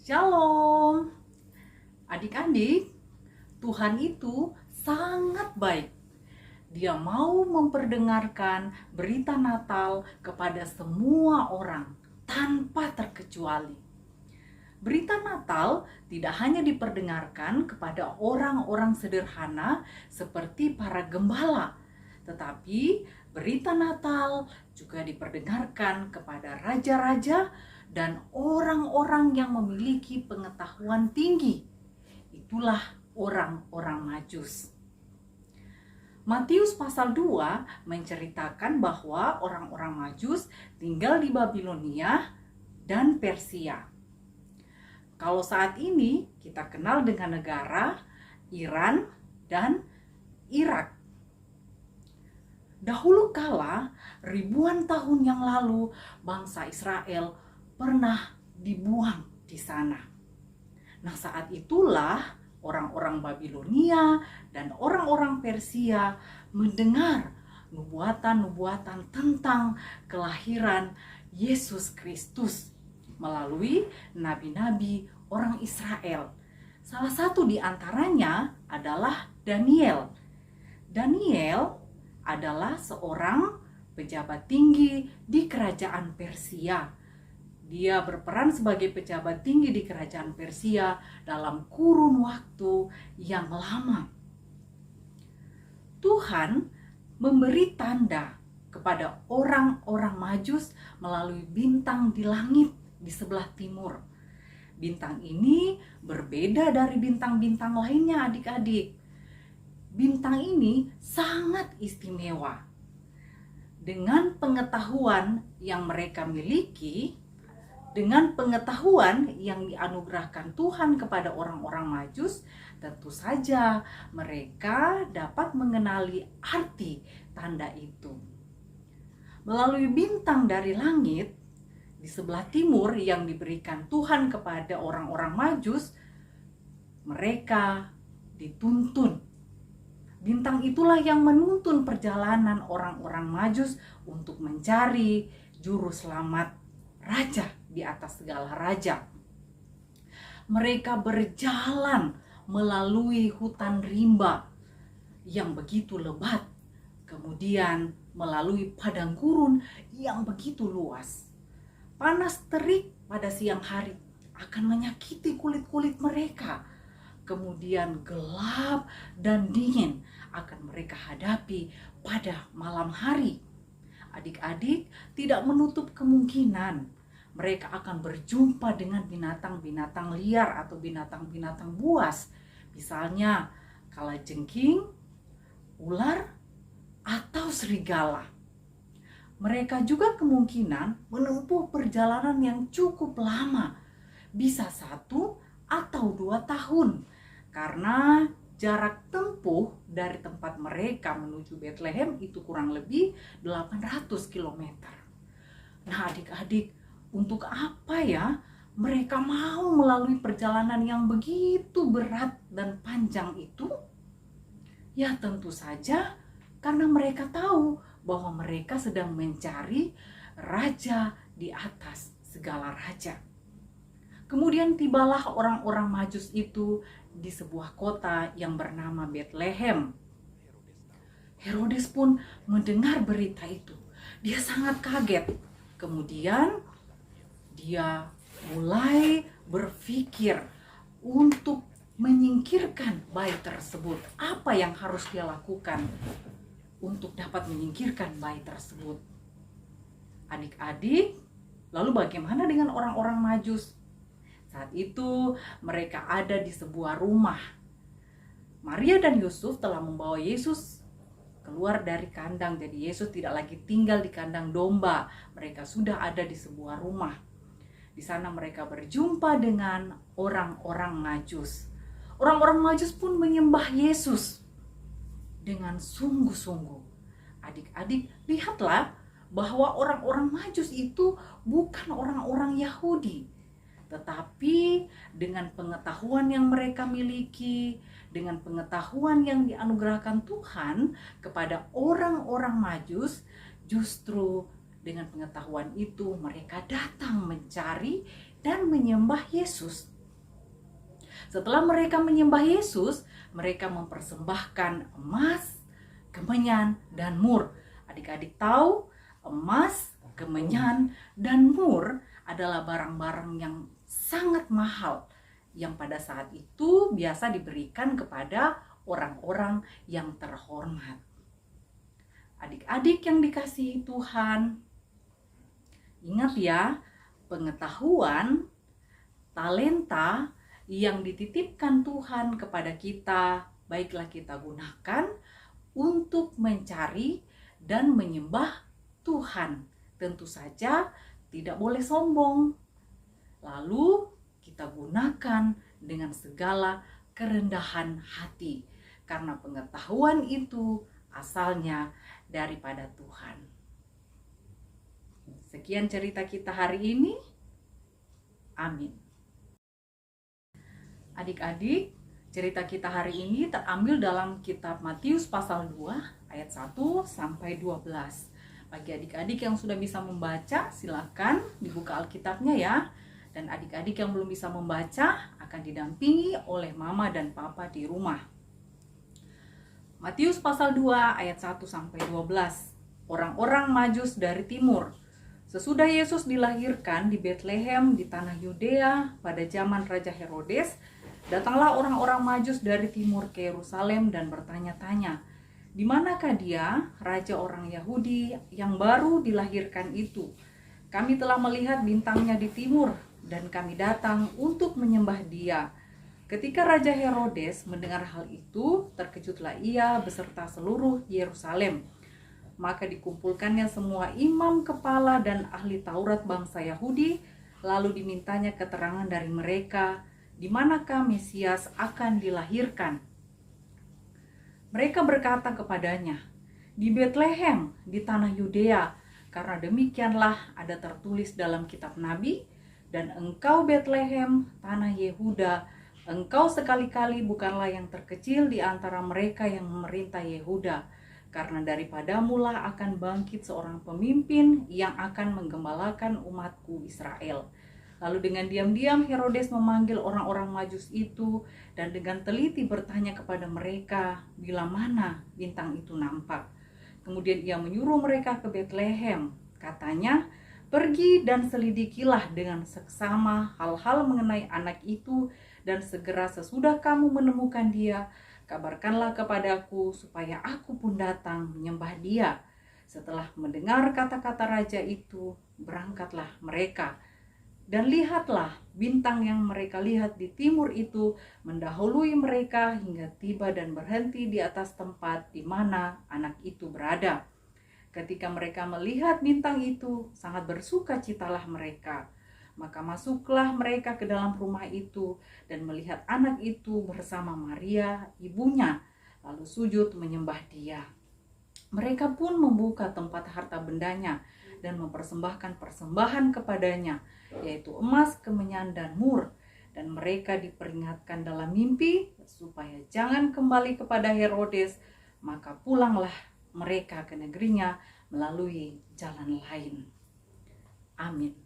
Shalom, adik-adik. Tuhan itu sangat baik. Dia mau memperdengarkan berita Natal kepada semua orang tanpa terkecuali. Berita Natal tidak hanya diperdengarkan kepada orang-orang sederhana seperti para gembala, tetapi berita Natal juga diperdengarkan kepada raja-raja dan orang-orang yang memiliki pengetahuan tinggi. Itulah orang-orang Majus. Matius pasal 2 menceritakan bahwa orang-orang Majus tinggal di Babilonia dan Persia. Kalau saat ini kita kenal dengan negara Iran dan Irak. Dahulu kala, ribuan tahun yang lalu, bangsa Israel pernah dibuang di sana. Nah, saat itulah orang-orang Babilonia dan orang-orang Persia mendengar nubuatan-nubuatan tentang kelahiran Yesus Kristus melalui nabi-nabi orang Israel. Salah satu di antaranya adalah Daniel. Daniel adalah seorang pejabat tinggi di kerajaan Persia. Dia berperan sebagai pejabat tinggi di kerajaan Persia dalam kurun waktu yang lama. Tuhan memberi tanda kepada orang-orang Majus melalui bintang di langit di sebelah timur. Bintang ini berbeda dari bintang-bintang lainnya, adik-adik. Bintang ini sangat istimewa. Dengan pengetahuan yang mereka miliki, dengan pengetahuan yang dianugerahkan Tuhan kepada orang-orang Majus, tentu saja mereka dapat mengenali arti tanda itu. Melalui bintang dari langit di sebelah timur yang diberikan Tuhan kepada orang-orang Majus, mereka dituntun. Bintang itulah yang menuntun perjalanan orang-orang Majus untuk mencari juru selamat raja di atas segala raja. Mereka berjalan melalui hutan rimba yang begitu lebat, kemudian melalui padang gurun yang begitu luas. Panas terik pada siang hari akan menyakiti kulit-kulit mereka. Kemudian gelap dan dingin akan mereka hadapi pada malam hari. Adik-adik tidak menutup kemungkinan mereka akan berjumpa dengan binatang-binatang liar atau binatang-binatang buas. Misalnya kalajengking, ular, atau serigala. Mereka juga kemungkinan menempuh perjalanan yang cukup lama, bisa 1 atau 2 tahun, karena jarak tempuh dari tempat mereka menuju Bethlehem itu kurang lebih 800 km. Nah, adik-adik, untuk apa ya mereka mau melalui perjalanan yang begitu berat dan panjang itu? Ya, tentu saja karena mereka tahu bahwa mereka sedang mencari raja di atas segala raja. Kemudian tibalah orang-orang Majus itu di sebuah kota yang bernama Bethlehem. Herodes pun mendengar berita itu. Dia sangat kaget. Kemudian dia mulai berpikir untuk menyingkirkan bayi tersebut. Apa yang harus dia lakukan untuk dapat menyingkirkan bayi tersebut? Adik-adik, lalu bagaimana dengan orang-orang Majus? Saat itu mereka ada di sebuah rumah. Maria dan Yusuf telah membawa Yesus keluar dari kandang. Jadi Yesus tidak lagi tinggal di kandang domba. Mereka sudah ada di sebuah rumah. Di sana mereka berjumpa dengan orang-orang Majus. Orang-orang Majus pun menyembah Yesus dengan sungguh-sungguh. Adik-adik, lihatlah bahwa orang-orang Majus itu bukan orang-orang Yahudi. Tetapi dengan pengetahuan yang mereka miliki, dengan pengetahuan yang dianugerahkan Tuhan kepada orang-orang Majus, justru dengan pengetahuan itu mereka datang mencari dan menyembah Yesus. Setelah mereka menyembah Yesus, mereka mempersembahkan emas, kemenyan, dan mur. Adik-adik tahu, emas, kemenyan, dan mur adalah barang-barang yang sangat mahal yang pada saat itu biasa diberikan kepada orang-orang yang terhormat. Adik-adik yang dikasihi Tuhan, ingat ya, pengetahuan, talenta yang dititipkan Tuhan kepada kita, baiklah kita gunakan untuk mencari dan menyembah Tuhan. Tentu saja tidak boleh sombong. Lalu kita gunakan dengan segala kerendahan hati, karena pengetahuan itu asalnya daripada Tuhan. Sekian cerita kita hari ini. Amin. Adik-adik, cerita kita hari ini terambil dalam kitab Matius pasal 2 ayat 1 sampai 12. Bagi adik-adik yang sudah bisa membaca, silakan dibuka Alkitabnya ya. Dan adik-adik yang belum bisa membaca akan didampingi oleh mama dan papa di rumah. Matius pasal 2 ayat 1 sampai 12. Orang-orang Majus dari timur. Sesudah Yesus dilahirkan di Betlehem di tanah Yudea pada zaman Raja Herodes, datanglah orang-orang Majus dari timur ke Yerusalem dan bertanya-tanya, "Di manakah dia, raja orang Yahudi yang baru dilahirkan itu? Kami telah melihat bintangnya di timur dan kami datang untuk menyembah dia." Ketika Raja Herodes mendengar hal itu, terkejutlah ia beserta seluruh Yerusalem. Maka dikumpulkannya semua imam kepala dan ahli Taurat bangsa Yahudi, lalu dimintanya keterangan dari mereka, di manakah Mesias akan dilahirkan. Mereka berkata kepadanya, "Di Betlehem, di tanah Yudea, karena demikianlah ada tertulis dalam kitab Nabi, dan engkau Betlehem, tanah Yehuda, engkau sekali-kali bukanlah yang terkecil di antara mereka yang memerintah Yehuda, karena daripadamulah akan bangkit seorang pemimpin yang akan menggembalakan umatku Israel." Lalu dengan diam-diam Herodes memanggil orang-orang Majus itu dan dengan teliti bertanya kepada mereka bila mana bintang itu nampak. Kemudian ia menyuruh mereka ke Betlehem. Katanya, "Pergi dan selidikilah dengan seksama hal-hal mengenai anak itu, dan segera sesudah kamu menemukan dia, kabarkanlah kepadaku supaya aku pun datang menyembah dia." Setelah mendengar kata-kata raja itu, berangkatlah mereka. Dan lihatlah, bintang yang mereka lihat di timur itu mendahului mereka hingga tiba dan berhenti di atas tempat di mana anak itu berada. Ketika mereka melihat bintang itu, sangat bersukacitalah mereka. Maka masuklah mereka ke dalam rumah itu dan melihat anak itu bersama Maria, ibunya, lalu sujud menyembah dia. Mereka pun membuka tempat harta bendanya dan mempersembahkan persembahan kepadanya, yaitu emas, kemenyan, dan mur. Dan mereka diperingatkan dalam mimpi supaya jangan kembali kepada Herodes, maka pulanglah mereka ke negerinya melalui jalan lain. Amin.